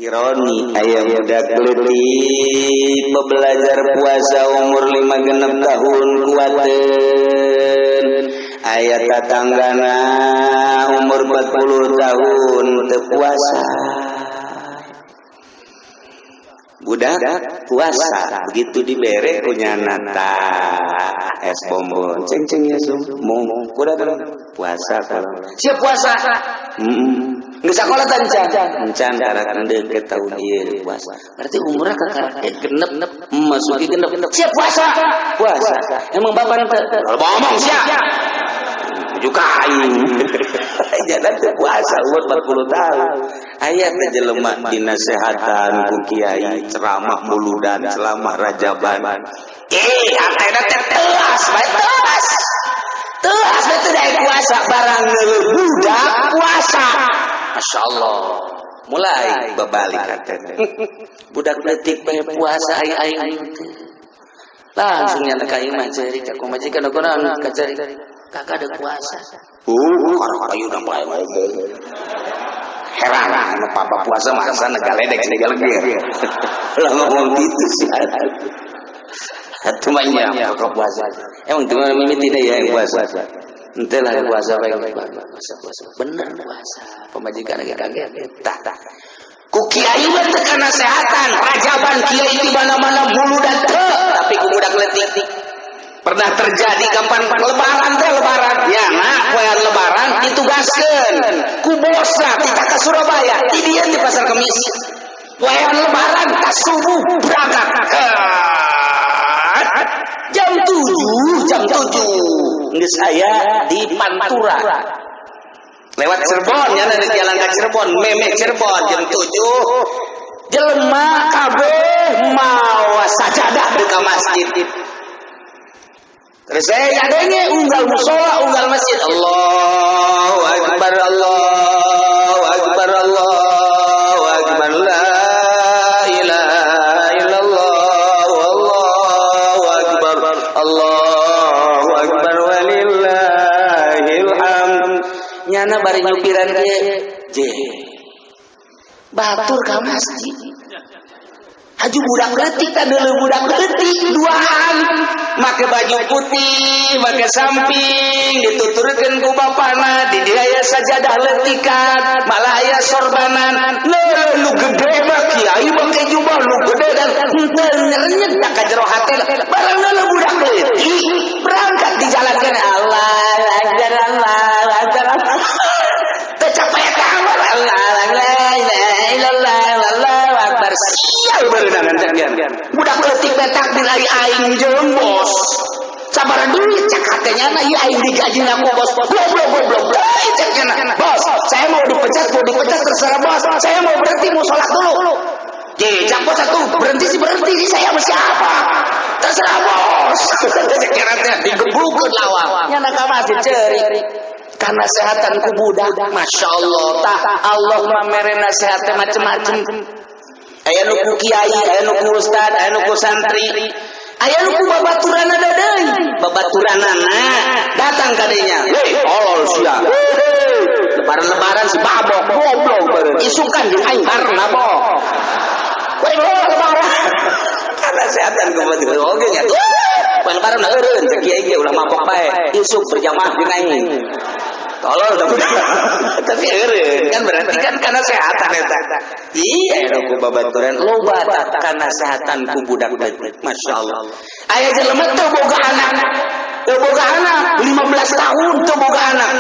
ironi aya budak leutik belajar puasa umur 5 tahun kuateun aya tatanggana umur 40 tahun teu puasa budak puasa begitu dibere kunyana tah es bonbon ceng ya sum mau kuda puasa siap puasa geus sakola encan darat deukeut tahun ieu puasa berarti umurna kakak genep masuki genep siap puasa emang bapak teh ngomong siap juga aing jangan puasa umur 40 tahun aya teh jelema dinasehatan ku kiai ceramah muludan ceramah rajaban atena teh telas bae telas teh teu puasa barang budak puasa masyaallah mulai babalik katanya budak leutik bae puasa aing langsung nyana ka imah cari ka majikan kunaon ka cari kakak ada puasa karena kayu udah mulai ngomong heran papa puasa masa negaledek negalegir lah ngomong gitu sih temannya kakak puasa emang teman mimiti deh ya yang puasa ente lah yang puasa baik puasa bener puasa pemajikan lagi kaget tak ku kiai mah teu nasehatan rajaban kiai di mana-mana bulu dan tapi ku budak leutik pernah terjadi kapan lebaran ya nak poean lebaran ditugaskeun ku bosna kita ke Surabaya di dieu di pasar Kemis poean lebaran tas subuh berangkat jam 7 geus aya di Pantura lewat Cirebon nya dari jalan ka Cirebon memek Cirebon jam 7 jelema kabeh mawa sajadah di masjid. Terus saya adanya unggal musola, unggal masjid. Allahu Akbar, Allahu Akbar, Allahu Akbar, la ilaha illallah, Allahu Akbar, Allahu Akbar, walillahil hamd. Nyana bari nyupiran ge, batur ka masjid. Haju budak leutik teh deuleu budak leutik duaan make baju putih make samping dituturkeun ku bapana di dieu aya sajadah leutikan malah aya sorbanan lu gede mah kiai make jubah lu gede dan henteu nyerenyet ka jero hati barang lu budak leutik berangkat di jalan kana Allah akbar Allah akbar teu capek kamar Allah la ilaha illallah wallahu akbar sial beunang jangan budak leutik teh takdir ari aing jeung bos sabar duit cek katanya na ieu aing digajina ku bos goblok ceknya bos saya mau dipecat terserah bos saya mau berhenti mau salat dulu cek bos atuh berhenti saya sama siapa terserah bos ceknya teh digeblukeun lawang nya ka masjid ceuri karena nasehatan ku budak masyaallah tah Allah mah mere nasehat macam-macam aya nu ku kiai aya nu ku ustad aya nu ku santri aya nu ku babaturanna deui babaturanana datang ka dinya hei tolol sia lebaran si babok goblok beureun isukan jeung aing karna bok we lebaran karena nasehatan ku budak oge nya lebaran eureun cek kiai ge ulah mabok bae isuk berjamaah jeung aing tolol tapi eureun kan berarti kan karena kesehatan eta iya ku babaturan loba karena kesehatan ku budak leutik masyaallah aya jelema teu boga anak 15 tahun teu boga anak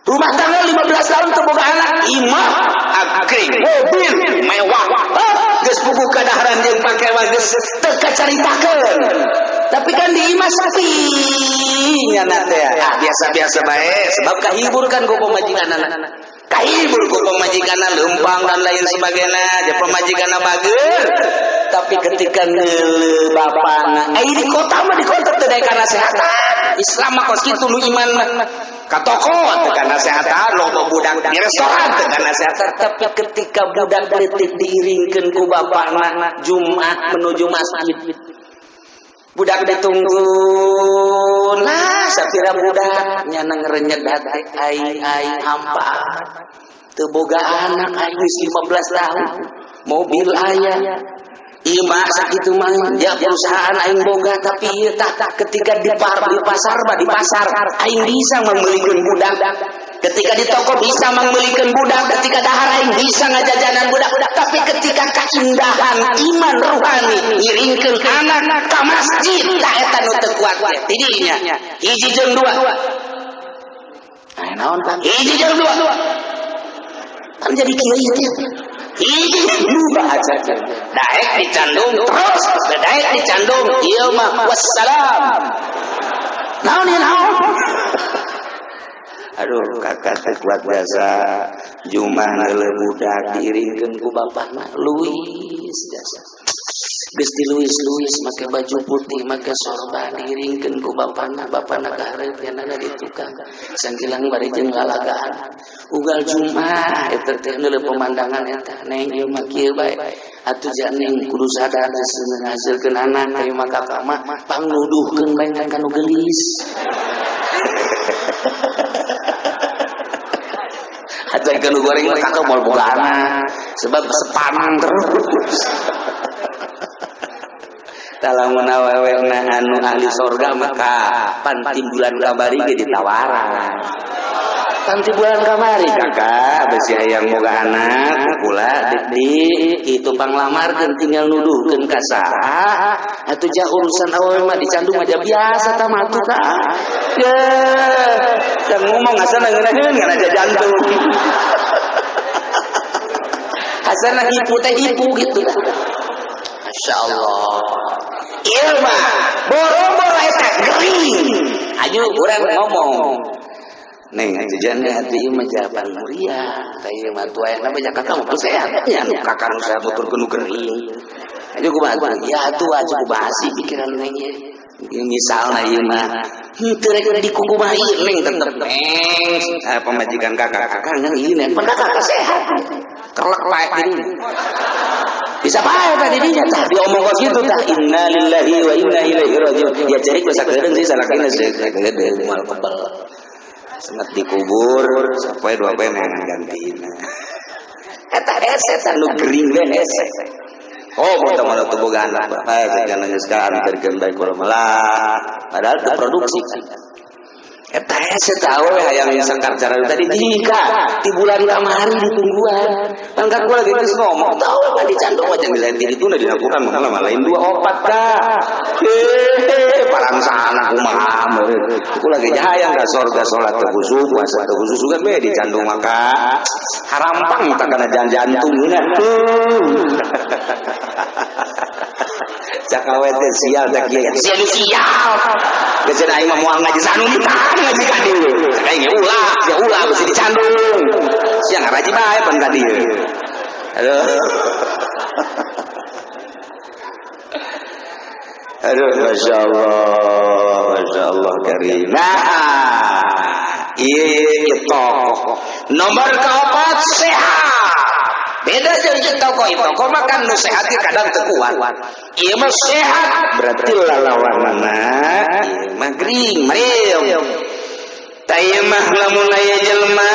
rumah tangga 15 tahun teu boga anak imah ageng mobil mewah geus puguh kadaharan jeung pake geus teu kacaritakeun tapi kan di imah sepi nyana teh biasa-biasa bae sebab kahibur kan ku pamajikanana kahibur ku pamajikanana leumpang dan lain sebagainya je pamajikanana bageur tapi ketika neuleuh bapana di kota mah di kota teu daek nasehatan Islam mah kos kitu nu iman mah ka toko teu kana nasehatan loba budak di restoran teu kana nasehatan tapi ketika budak leutik diiringkeun ku bapana Jumat menuju masjid budak ditunggu nah sapira budak nyana ngerenyet hati aing hampa teu boga anak aing geus 15 tahun mobil aya Ima sakitu mah ya perusahaan aing boga tapi ieu tah ketika di pasar aing bisa memelikeun budak ketika di toko bisa memelikeun budak ketika dahar aing bisa ngajajanan budak tapi ketika keindahan iman rohani ngiringkeun anak ka masjid tah eta nu teu kuat ti dinya hiji jeung dua aya naon kan hiji jeung dua kan jadi kieu teh ini lupa aja daek dicandung terus daek dicandung iya mah wassalam naon aduh kakak kuat biasa jumah ngeuleuh budak diiringkeun ku bapana luis biasa geus diluis make baju putih make sorban diiringkeun ku bapana kaharep yanana di tukang sangkilang bari jeung ngalagaan ugal jumah eta teh neuleuh pemandangan eta neng ieu mah kieu bae atuh ja neng kudu sadar ngahasilkeun anak ieu mah kakak mah pangnuduhkeun bae kanu geulis atuh kanu goreng mah kakak moal boga anak sebab sepanang terus talamun awewena anu ahli sorga maka pantimbulan kabari ge ditawaran pantimbulan kamari kakak besi hayang boga anak kula dik itu panglamarkeun tinggal nuduhkeun ka saha atuh ja urusan awewe mah dicandung aja biasa tah mah atuh kak ye da ngomong asana ngeunaheun ngan aja jantung asana hipu teh hipu gitu masyaallah ieu mah boro-boro eta gering aju urang ngomong neng jajan hati ieu mah jawaban mulia tah ieu mah tuaena mah kakak mah sehat nya kakak nu sehat nuturkeun gering aju kumaha ya atuh aju kubahasi pikiran neng ieu misalna ieu mah teu rek di kumaha ieu neng tetep neng pamajikan kakak ngan ieu neng kakak sehat kelek laek ini bisa bae tadi dinya tah diomong gitu tah innalillahi wa inna ilaihi rajiun ya cerik basa kedeung sih salakina kedeung mal kebal sangat dikubur sampai 2 poe nang gantina eta eset anu gering we eset oh boga mah teu boga anak bae jangan geus ka anterkeun bae kula malah padahal teu produksi eta eset tahu hayang sangkar cara tadi jika di bulan kamari ditungguan angkat gua lagi geus ngomong tahu apa dicandung aja milain di ditu na dinakukan mah lain 2 opat ka parangsana kumaha ku lagi hayang ka surga salat teu khusyuk puasa teu khusyuk juga we dicandung maka harampang tak kana jantungna cakawe teh sial teh kieu sial geus aing mah moal ngaji sanu ngaji ka dieu aing ge ulah mesti dicandung sia ngaraji bae pan ka dieu aduh masyaallah karim nah itu nomor keempat sehat beda jeung toko itu toko makan nu sehat kadang teu kuat ieu mah sehat berarti lalawanana ieu mah gering marieu tah ieu mah lamun aya jelema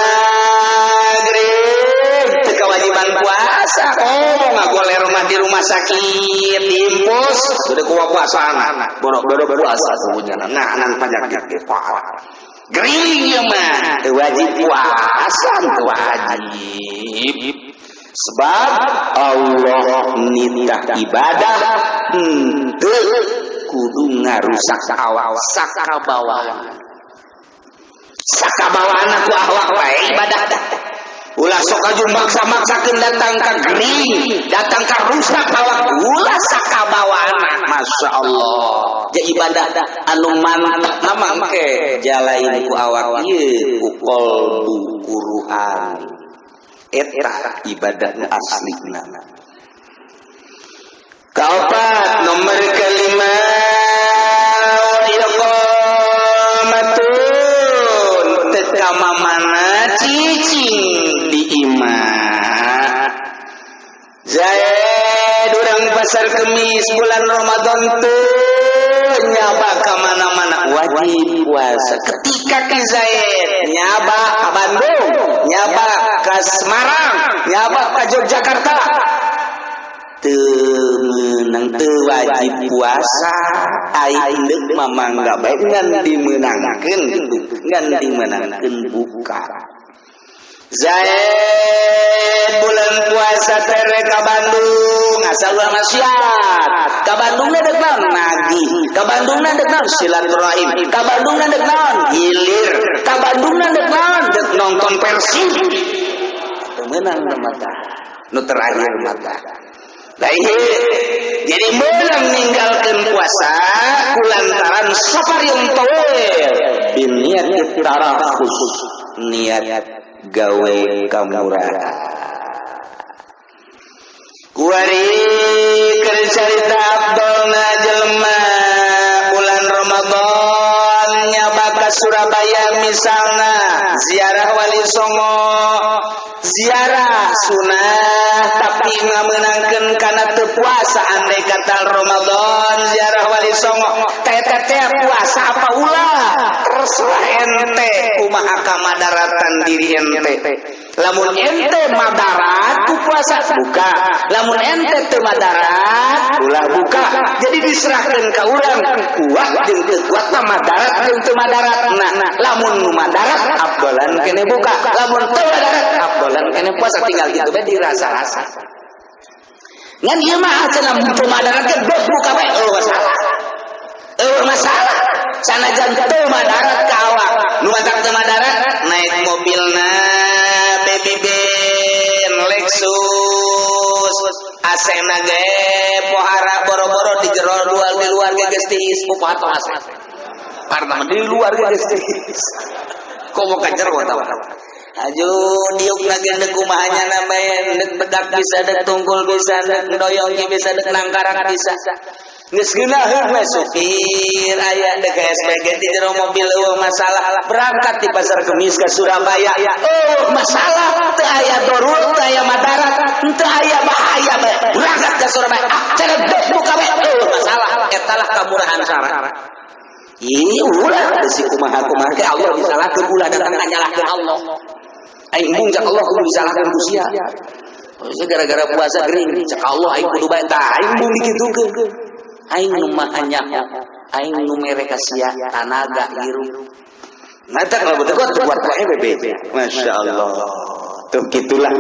gering teu kewajiban puasa ngagoler mah di rumah sakit diimpus udah kuat puasana boro-boro puasa sebenarnya nah penyakit ge parah gering ieu mah teu wajib puasa teu wajib sebab Allah nitah ibadah henteu kudu ngarusak awak sakabawana ku awak wae ibadah ulah sok aju maksa-maksakeun datang ka gering datang ka rusak awak ulah sakabawana masyaallah ja ibadah anu mantap na mangke jalain ku awak ieu ku qalbu kuruhan eta ibadah aslina. Kaopat nomor kelima iqamatun tekamamana cicing di imah. Zaid urang pasar Kemis bulan Ramadan teh nyaba ke mana-mana wajib puasa. Ketika Ki Zaid nyaba ke Bandung, nyaba ke Semarang, nyaba ke Yogyakarta, menang wajib puasa. Aing deuk mamangga bae ngan dimenangkeun buka. Zaid bulan puasa tere ka Bandung asal ulah maksiat. Ka Bandung deuk naon nagih, ka Bandung deuk naon silaturahim, ka Bandung deuk naon gilir, ka Bandung deuk naon deuk nonton Persib. Temenan mata nu terakhir mata. Jadi menang ninggalkan puasa kulantaran safarium tawil biniat tarafus niat gawe kamurahan. Kuari keur carita abdolna jelema bulan Ramadan nyaba ka Surabaya misalna ziarah Wali Songo, ziarah sunah tapi ngamenangkeun kana teu puasa. Andai kata Ramadan ziarah Wali Songo eta teh puasa apa ulah terserah ente kumaha kamadaratan diri ente. Lamun ente madarat ku puasa buka, lamun ente teu madarat ulah buka. Jadi diserahkeun ka urang kuat jeung teu kuat madarat jeung teu madarat. Nah, lamun nu madarat afdalan kene buka, lamun teu madarat afdalan kene puasa. Tinggal kitu bae dirasa-rasa. Ngan ieu mah cenah teu madarat ke buka bae masalah. Masalah sanajan teu madarat ka awak. Nu matak teu madarat naik mobilna Baby Ben, Lexus, AC-na ge pohara boro-boro di jero di luar ge geus tiis ku pato AC. Parna di luar ge geus tiis. Komo ka jero tahu. Aju diuk lagi deuk kumaha nya bae, deuk bedak bisa, deuk tungkul bisa, deuk doyong bisa, deuk nangkarak bisa. Geus geunaheun we supir aya deuk SPG di jero mobil masalah. Berangkat di Pasar Kemis ka Surabaya. Masalah teu aya dorul, teu aya madarat, teu aya bahaya bae. Berangkat ka Surabaya. Cenah deuk buka bae. Masalah etalah kamurahan syarat. Ini ulah si kumaha ke Allah disalahkeun ulah datang nyalahkeun Allah. Aing mungjak Allah kudu disalahkeun ku sia. Gara-gara puasa gering cek Allah aing kudu bae tah aing mung dikitukeun. Aing nu maha nyaho, aing nu mere ka sia tanaga hirup. Mata kalau betul buat wae bebe. Masyaallah. Tuh gitulah.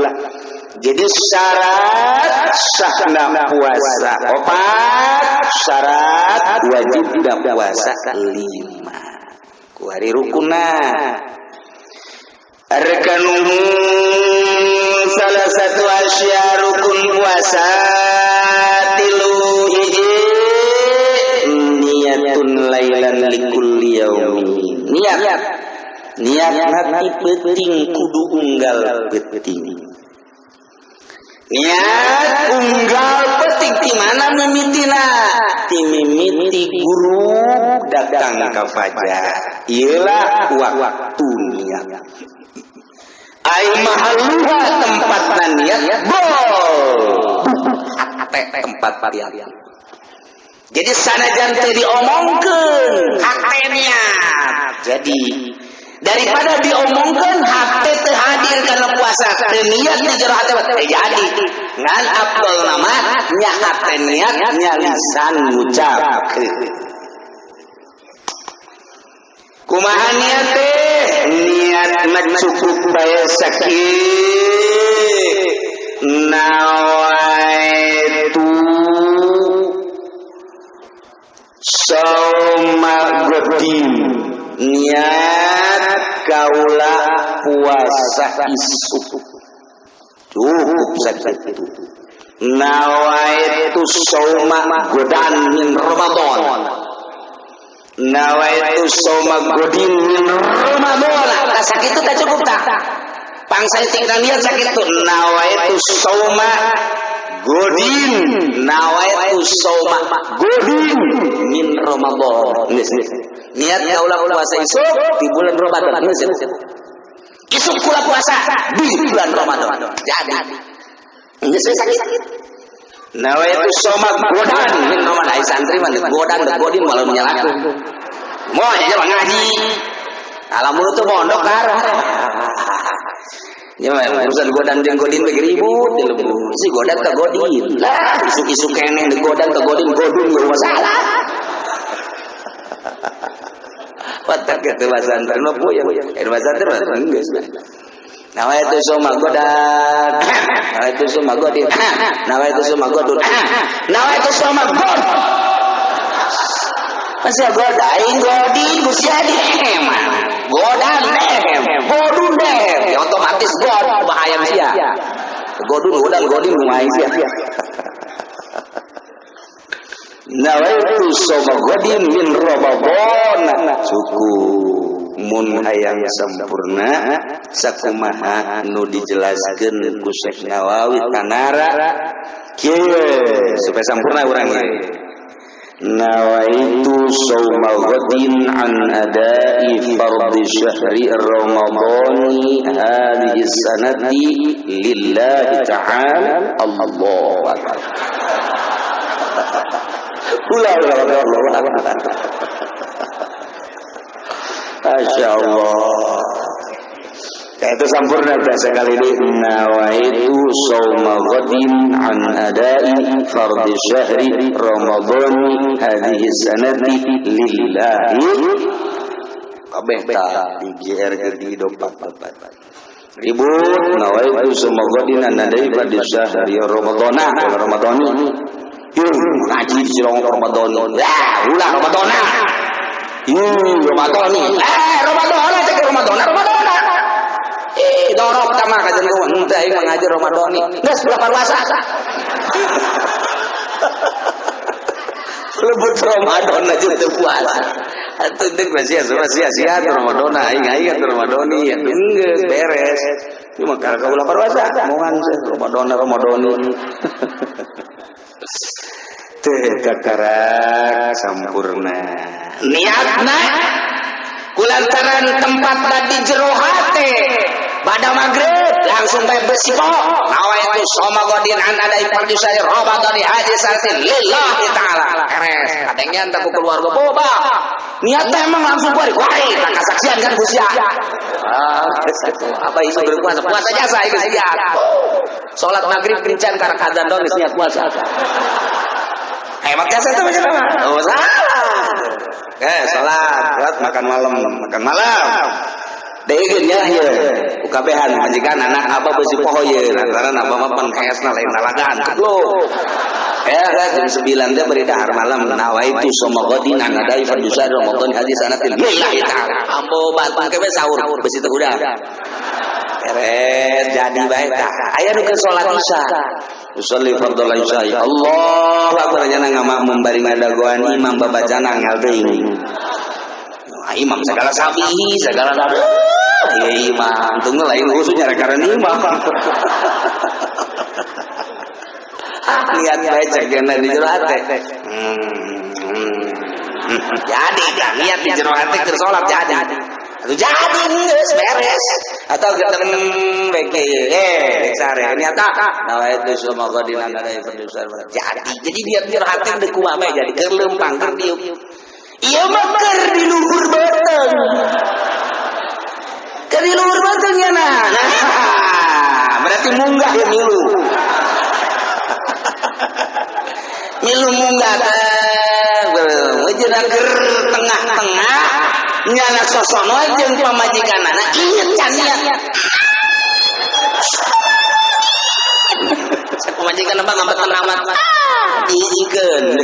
Jadi syarat sahna puasa 4, syarat wajib puasa 5. Kuari rukunna. Arkanun salah satu asya rukun puasa tilu hiji niyatun lailan likulli yaumin. Niat hati penting kudu unggal penting. Niat unggal penting di mana mimitina? Di mimiti guru datang ka fajar. Ialah waktu niat. Aing mahaluha tempatna niat bol. Tempat niat. Jadi sanajan teh diomongkeun hate niat. Jadi daripada diomongkeun hate teu hadir kana puasa teu niat di jero hate teh jadi. Ngan afdal nama nya hate niat nya lisan ngucapkeun. Kumaha niat teh? Niat mah cukup bae sakit. Nawaitu sauma godin. Niat kaula puasa isuk. Cukup sakitu. Nawaitu sauma godan min Ramadan. Nawaitu sauma godin min Ramadan. Sakitu teh cukup tah. Pangsa tinggal niat sakitu. Nawaitu sauma godin. Nawaitu sauma godin min Ramadan. Niat kaula puasa isuk di bulan Ramadan. Isuk kula puasa di bulan Ramadan. Jadi geus sakit. Nawaitu soma godan min nama dai santri mah godan godin malah menyalakeun. Moal aja ngaji. Alamun teu mondok karah. Ya urusan godan jeung godin bagi ribut di lembu. Si godan ka godin. Lah isuk-isuk keneh di godan ka godin godun gak masalah. Patak ke bahasa santri mah puya. Bahasa santri geus. Nawaitu soma godan. Nawaitu soma godin. Nawaitu soma godun. Nawaitu soma god. Masih godain godin Gusti Adem. Godan dehem, godun dehem. Ya otomatis god bahaya sia. Godun godan godin kumaha sia. Nawaitu soma godin min Ramadan. Cukup mun hayang sampurna sakumaha nu dijelaskeun ku Syekh Nawawi tanara kieu supaya sampurna urang ge. Nawaitu shauma ghadin an adai fardhi syahri ramadhani hadhihi sanati lillahi ta'ala Allahu akbar. Masya Allah. Itu sempurna bahasa kali ini. Nawaitu shauma ghadin an adai fardhi syahri ramadhani hadhihi sanati lillahi. Kabeh ta di GR di 24 ribut. Nawaitu shauma ghadin an adai fardhi syahri ramadhani. Ngaji di Cilong Ramadhani. Lah, ulah Ramadhani. Ramadhani. Ramadhani cek Ramadhani. Dorong pertama kajian kawan. Entah ini mengajar Ramadhani. Nggak sebelah puasa. Lebut Ramadan aja udah puasa. Atau itu sia-sia Ramadan. Ingat Ramadhani. Enggak beres. Cuma kalau kau lapar puasa. Mohon Ramadhani. Teh kakarak sampurna niatna kulantaran tempat tadi jero hate pada maghrib langsung bae bersiko nawaitu shauma ghadin an adai fardhi syahri ramadhani hadhihi sanatin lillahi ta'ala keres kadengnya entah ku keluarga boba niatnya emang langsung bari wari tak kasaksian kan Gusti apa isu berpuasa puasa jasa geus siap salat maghrib kencan karena kadzan dong geus niat puasa. Hemat jasa itu macam apa? Oh salah. Salat, makan malam. Deugeunnya ieu. Ukabehan majikan anak apa beusi poho ieu. Lantaran apa mah pan kaesna lain nalagaan. Goblok. Jam 9 teh beri dahar malam. Nawaitu shauma ghadin an adai fardhi syahri ramadhani hadhihi sanatin lillahi ta'ala. Ambo batu ke sahur beusi teh udah. Beres jadi bae tah. Aya nu keur salat isya. Usolli fardhu isya. Allah akbar nya ngamak membari ngadagoan imam babacana ngaldeung. Imam segala sabihi, segala dada. Ya imam, tunggu lain khususnya karena imam. Lihat bae cegena di jero hate. Jadi kan lihat di jero hate keur salat jadi. Atuh jadi geus beres. Atau ketemu beke sare ini ata nawaitu shauma ghadin an adai fardhi syahri jadi dia biar hati deuk kumaha bae jadi keur leumpang keur tiup ieu mah keur di luhur beuteng keur di luhur beuteng nya nah berarti munggah ya milu munggah teh tengah-tengah nyana sosono jeung pamajikanana ieu can nya pamajikan apa ngambetan amat diikeun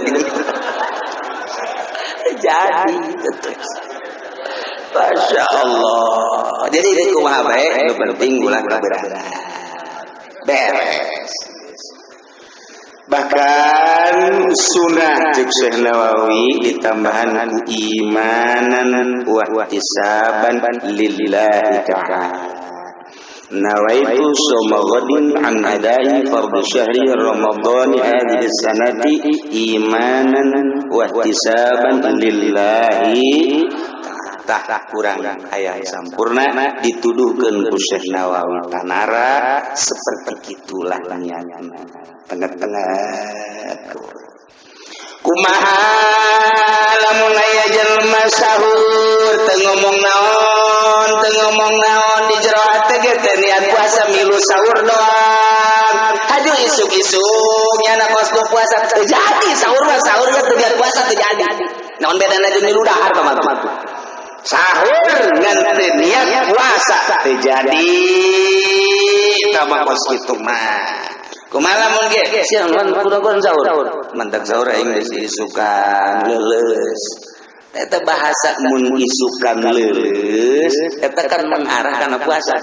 jadi Masya Allah. Jadi itu kumaha bae nu penting ulah kabedahan beres. Bahkan sunnah cek Syekh Nawawi ditambahan imanan wa ihtisaban lillahi ta'ala. Nawaitu shauma ghadin an adai fardhi syahri ramadhani hadhihi sanati imanan wa ihtisaban lillahi ta'ala. tah kurang aya sampurna dituduhkeun ku Syekh Nawawi tanara seperti kitulah niatna tengah-tengah kumaha lamun aya jelema sahur teu ngomong naon di jero hate ge teh niat puasa milu sahur doang haju isuk-isuk nyana kos puasa teu jadi sahur mah sahur ge teu niat puasa teu jadi naon bedana jeung milu dahar teman-teman sahur ngan teu niat puasa teu jadi tambah kos kitu mah kumaha lamun ge siang kurang sahur mantak sahur aing geus isukan leuleus eta bahasa mun isukan leuleus eta kan mengarah kana puasa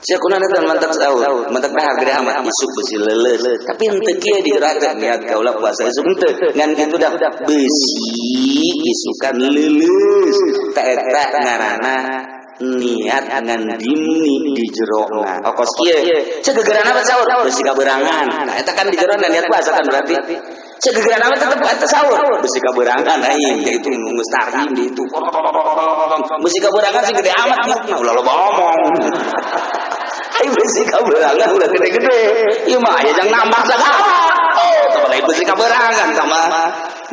sia kunaon eta mantak sahur mantak dahar gede amat isuk besi leuleus tapi henteu kieu dirata niat kaula puasa isuk henteu ngan kitu dah besi isukan leuleus ta eta ngaranna niat ngan dimni di jerona okos kieu cegegeran apa sahur besi kaberangan nah eta kan di jerona niat puasa kan berarti cegegeran apa tetep eta sahur besi kaberangan aing itu geus tahrim di itu besi kaberangan sih gede amat ulah loba omong aing besi kaberangan ulah gede-gede ieu mah aya jang nambah sagala oh teh besi kaberangan sama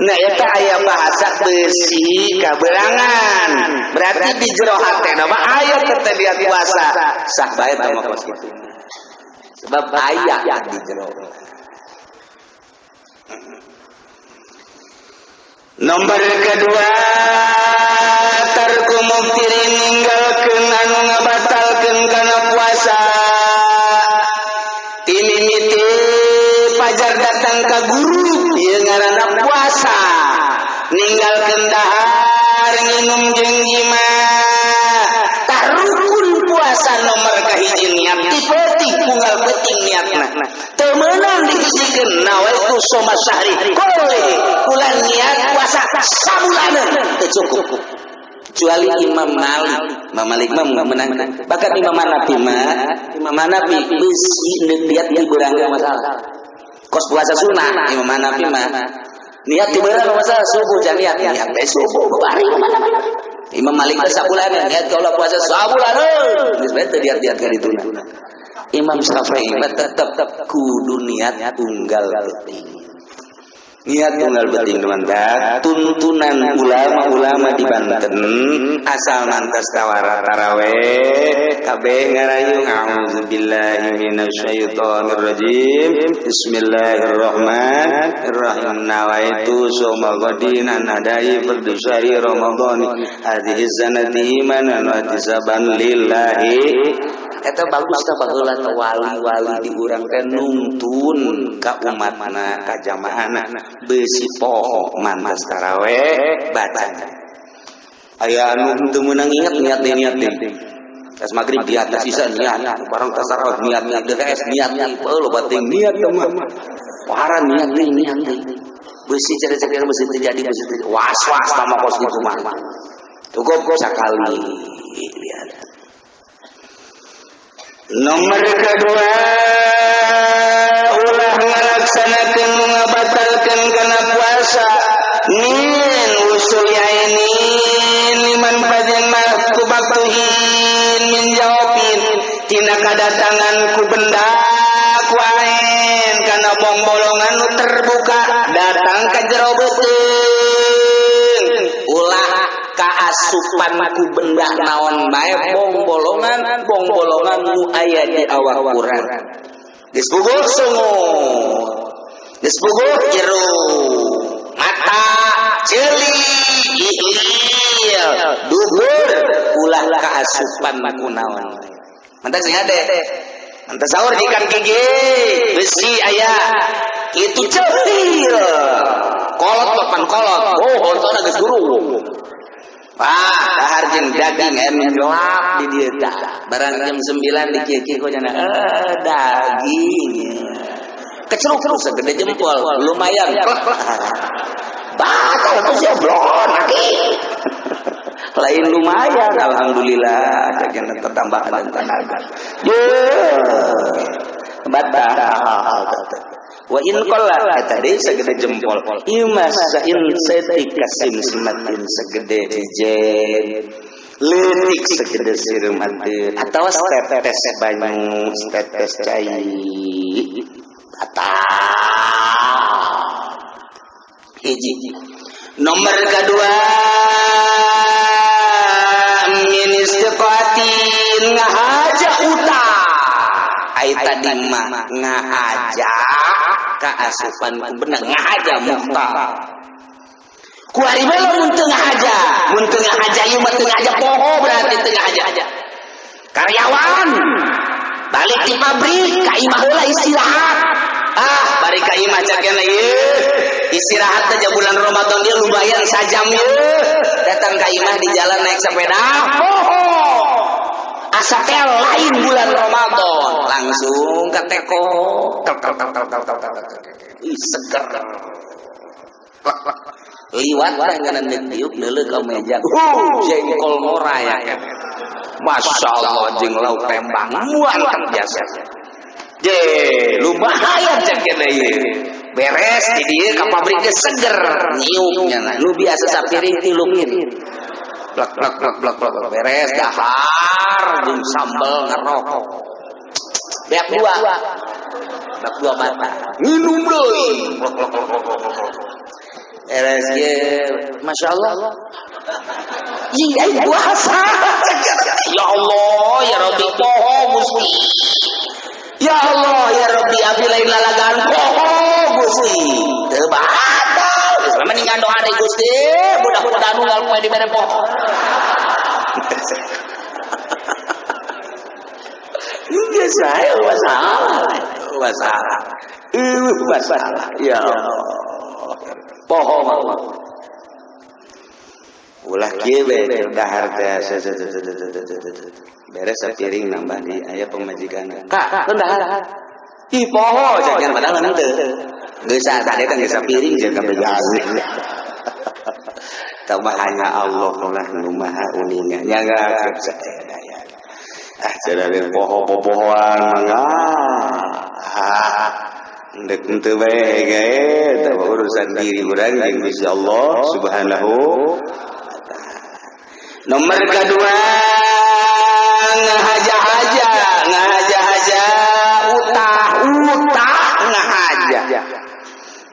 nah eta aya bahasa besi kaberangan berarti di jero hatena mah aya teh niat puasa sah bae mah kos kitu sebab aya di jero nomor kedua tarku muftirin ninggalkeun anu ngabatalkeun kana puasa timimiti pajar datang ka guru ieu ngaranna puasa ninggalkeun dahar nginum jeung jima tah rukun puasa nomor kahiji niat tipetik unggal penting niatna teu meunang dihijikeun nawaitu shoma syahri qole ulah niat puasa sabulanan teu cukup kecuali Imam Malik mah menang bahkan Imam Hanafi besi niat di beurang masalah kos puasa sunnah Imam Hanafi mah niat di beurang masalah subuh jangan niat subuh bari Imam Malik teh sabulanan niat kalau puasa sabulanan geus bae teu niat ka dituna Imam Syafi'i mah tetep kudu niat tunggal penting niat tunggal penting teman-teman tuntunan ulama-ulama di Banten asal mantas tawara taraweh kabeh ngarayu a'udzubillahi minasyaitonir rajim bismillahirrahmanirrahim nawaitu shoma ghadin anadai berdusari ramadhani hadhihi sanati imanan wa ihtisaban lillahi eta bagus teh baheula wali-wali di urang teh nuntun ka umatna ka jamaahna beusi poho mantas taraweh bacana aya anu teu meunang inget niat tas magrib di atas sisa niat barang tas taraweh niat DKS niat lo bating niat mah paran niat beusi cari-cari beusi terjadi was-was sama kos kitu mah cukup sakali lihat. Nomor kedua ulah ngalaksanakeun ngabatalkeun kana puasa min usul yainin liman badan makubatuhin min jawabin tina kadatangan ku benda kuaen kana bongbolongan nu terbuka datang ka jero beuteung ulah kaasupan ku benda naon bae bongbolongan nu aya di awak urang geus puguh sungut geus puguh jero mata ceuli ihlil duhur ulah kaasupan ku naon mantak sing ade mantak saur ikan gigi besi aya itu ceulil kolot papan kolot oh ontona geus guru dahar jeung daging gelap di dieu tah barang jam 9 di kieu kok cenah daging keceruk-ceruk segede jempol lumayan batal tuh sia blon lagi lain lumayan alhamdulillah kagena tambahan tenaga batal Wa in qalla eta deui sagede jempol. Imasain setik kasim simatin sagede ijen. Leutik sagede sireum adeun atawa tetes banyu, tetes cai. Ata. Hiji. Nomor kedua min istiqatin ngahaja utang. Ai tadi mah ngahaja kaasupan bener ngahaja muhtar. Ku ari bae mun teu ngahaja, mun teu ngahaja ieu mah teu ngahaja poho berarti teu ngahaja. Karyawan balik di pabrik ka imah heula istirahat. Bari ka imah cakena ieu istirahat aja bulan Ramadan dia lumayan sajam ieu. Datang ka imah di jalan naik sepeda. Asa teh lain bulan Ramadan, langsung ke teko. Ih seger. Liwat dengan diuk deuleu ka meja. Jengkol moraya. Masyaallah jeung lauk tembang muanteng biasa. Je, lu bahaya cek kena ieu. Beres di dieu ka pabrik ge seger nyiupnya. Nu biasa sapiring tilungin. Blak blak blak blak blak beres dahar jeung sambel ngerokok. Beak dua mata. Minum deui. Beres ge masyaallah. Ih ai puasa. Ya Allah ya Rabbi poho Gusti. Ya Allah ya Rabbi abi lain lalagan poho Gusti. Teu batal. Geus mendingan doa deui Gusti. Mudah-mudahan unggal poe di mere poho. Biasa ya masalah. Ya Allah. Poho mah. Ulah kieu we dahar teh beres sapiring nambah di aya pemajikan. Kak, dahar. Ih poho jangan padahal henteu. Geus tadi kan geus sapiring jeung kabegaan. Tambah hanya Allah lah nu maha uninga. Nyaga sadaya. Sadaya poho-pohoan mangga. Ndek henteu bae gae tah urusan diri urang jeung Gusti Allah Subhanahu. Nomor kedua ngahaja utah ngahaja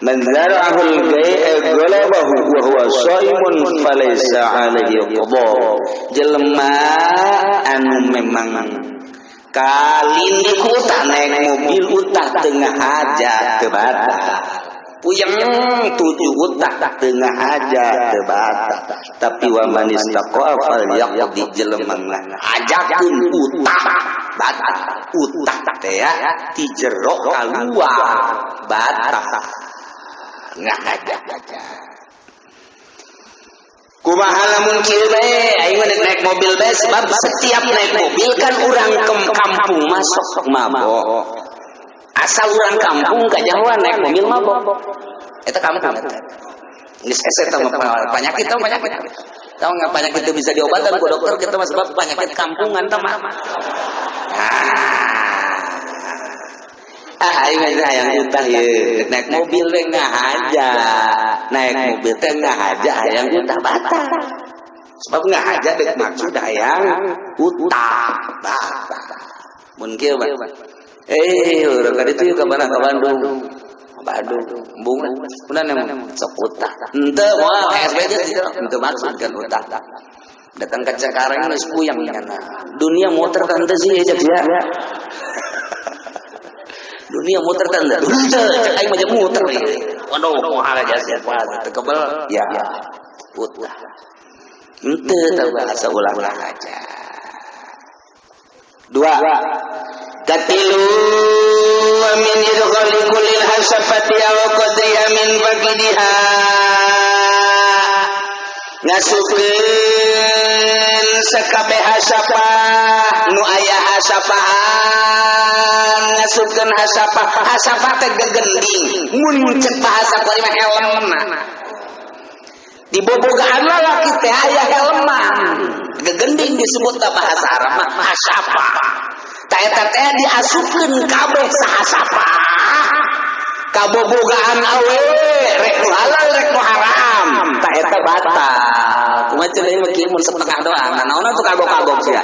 man zara'ahul galabahu wa huwa shaimun falaysa alaihi qada. Jelema anu memang kalindi ku utah naik mobil utah tengah aja teu batal. Puyeng 7 utah tengah aja teu batal. Tapi wa man istaqa'a falyaqdi jelema ajakeun utah batal. Utah teh ya ti jero kaluar batal. Ngahaja. Kumaha lamun kieu bae aing naik mobil bae sebab setiap naik mobil kan urang ke kampung masuk mabok. Asal urang kampung kajahoan naik mobil mabok. Eta kampung eta. Geus ese teh penyakit. Tahu enggak penyakit itu bisa diobatan ku dokter kita mah sebab penyakit kampungan teh mah. Aing hayang utah ye naik mobil teh ngahaja. Naik mobil teh ngahaja hayang utah batal. Sebab ngahaja deuk maksud hayang utah batal. Mun kieu mah urang ka ditu ka mana ka Bandung. Embung lah. Kunaon sok utah. Henteu moal SBD henteu maksud kan utah. Datang ke Cikarang geus puyeng kana. Dunia muter kan teh sih cek ya. Dunia muter kan teh. Cek aing mah muter ieu. Waduh moal aja siapa teu kebel. Ya. Utah. Henteu teu bahasa ulah-ulah aja. 2 Katilu min idkhali kullil hasafati aw qadriha min baqidiha ngasukeun sakabeh hasafah nu aya hasafahan ngasukeun hasafah teh gegending mun cek bahasa kuari mah helmna di bobogaan lalaki teh aya helmna gegending disebut bahasa Arab mah hasafah. Ta eta teh diasupkeun kabeh sahasapa. kabobogaan awewe rek nu halal rek nu haram tah eta batal kumaha cenah ieu kieu mun setengah doang naonna tuh kagok-kagok sia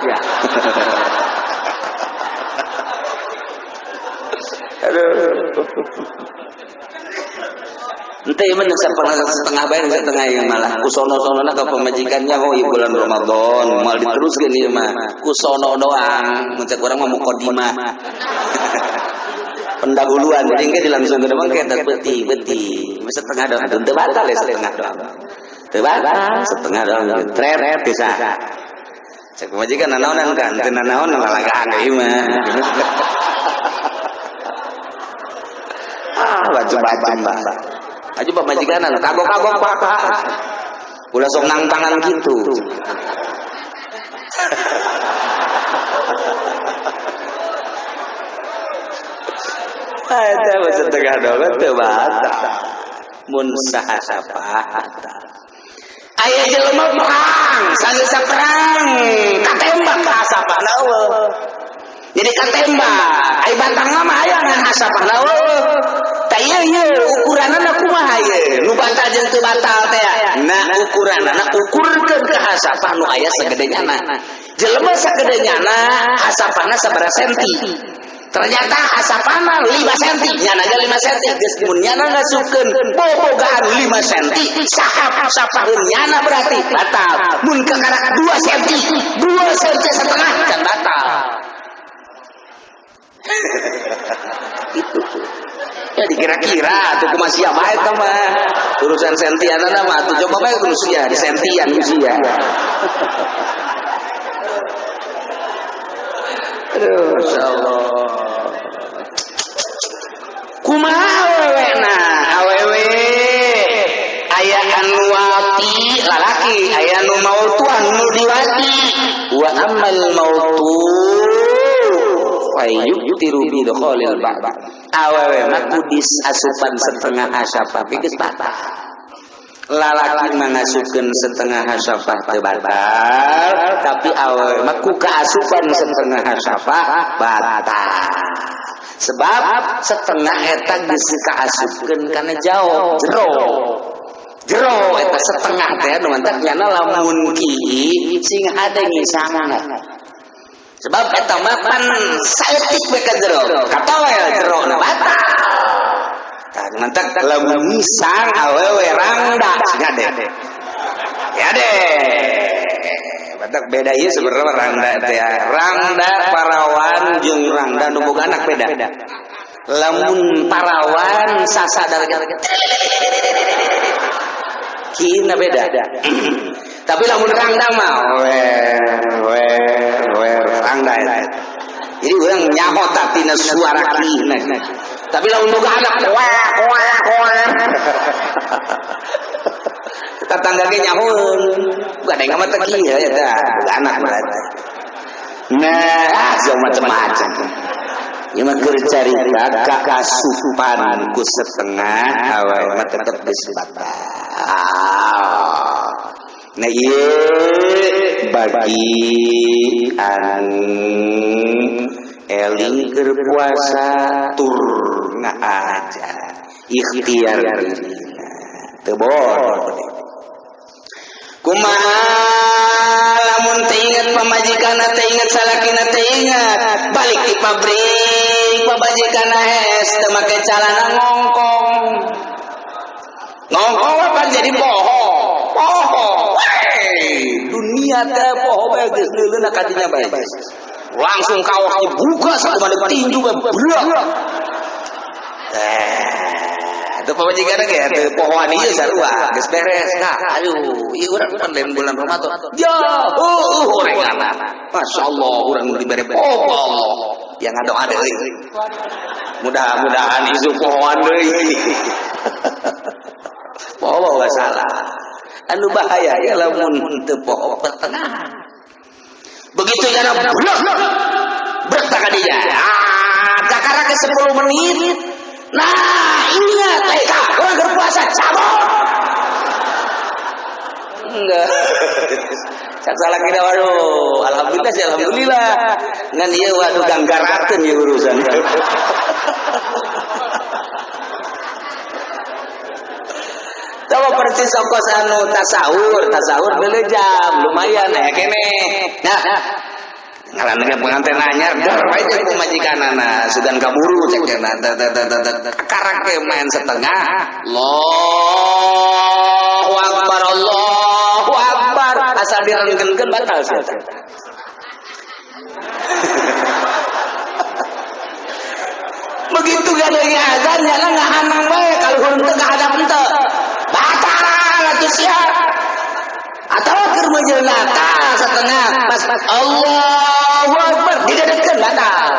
ente ieu setengah bae setengah ieu malah kusono-sonona ka pamajikannya oh ieu bulan Ramadan moal diteruskeun ieu mah kusono doang mun cek urang mah mukadimah pendahuluan jadi engke langsung ke depan kayak beti setengah doang teu batal ya setengah doang teu batal setengah doang tret bisa cek pamajikan nanaonan kan teu nanaon lalagaan deui mah baju-baju aja pamajikanan kagok-kagok Pak ulah sok nang tangan gitu ada setengah doang teu batal mun saha sapahata aya jelema perang sageus perang katembak ka asapana eueuh jadi katembak ai bantangna mah aya ngan asapana eueuh tah ieu ukuranna kumaha ieu nu batal jeung teu batal teh nah ukuranna ukurkeun ka asapana nu aya sagedenya jelema sagedenya asapana sabaraha senti ternyata asapana 5 cm nyana 5 cm geus mun nyana ngasupkeun bobogaan 5 cm sahapaheun nyana berarti batal mun kakarak 2 cm 2 cm setengah kan batal itu ya dikira-kira tuh kumaha sia bae tah mah urusan sentianana mah tuh coba bae terus ya di sentian sia aduh insyaallah kumaha awewe aya anu wati lalaki aya nu mautuan nu diwati wa ammal mautu fayyutiru bi dukhalil ba'd awewe mah kudis asupan setengah asapah geus batal lalaki mangasupkeun setengah asapah teu batal tapi awewe mah ku kaasupan setengah asapah batal sebab setengah eta geus kaasupkeun kana jauh jero eta setengah teh nu mantep nyana lamun kieu sing hade ngisangna sebab eta mah pan saeutik we ka jero katoel jero na batal tah mantep lamun ngisang awewe rangda sing hade ya deh batak beda ieu sebenarnya rangda teh rangda parawan jeung rangda nu boga anak beda lamun parawan sasadar kina beda tapi lamun rangda mah we rangda jadi urang nyaho tina suara kina tapi lamun boga anak tetangga ge nyahoeun gadeng mah teh kieu ya tah anak berarti nah jeung macam-macam ieu mah keur carita kasupan ku setengah awewe mah tetep geus batal nah ieu bagi anu eling keur puasa tur ngaaja ikhtiar teu bodoh kumaha lamun teu inget pamajikanna teu inget salakina teu inget balik di pabrik pamajikanna hes teu make calana ngongkong apa jadi poho dunia teh poho bae geus leuleuna ka dinya bae langsung kaos dibuka sakumaha tinju bae brak itu pamajikanna ge teu pohoan ieu sarua geus beres kak ayo ieu urang lain bulan Ramadan ya urang masyaallah urang nu dibere poho yang ada deui mudah-mudahan isu pohoan deui poho wa salah anu bahaya ya lamun teu poho pertengahan begitu yana brek ka dinya kakara ke 10 menit nah ingat Eka orang berpuasa cabut enggak cak salah kita waduh alhamdulillah sih alhamdulillah ngan ieu waduh ganggarakeun ieu urusan berarti sokos anu tasawur belejam lumayan ya kene. Nah, ngaranna pengantin anyar dar wae jeung kumajikanana sugan kaburu cek cenah karak ke main setengah. Allahu akbar asal direngkeun batal sih. Begitu gadeunya azan nyana ngahanang bae kaluhur teu kahadap henteu batal atuh sia. Atawa keur mejeulna tah setengah pas Allahu akbar didedekeun batal.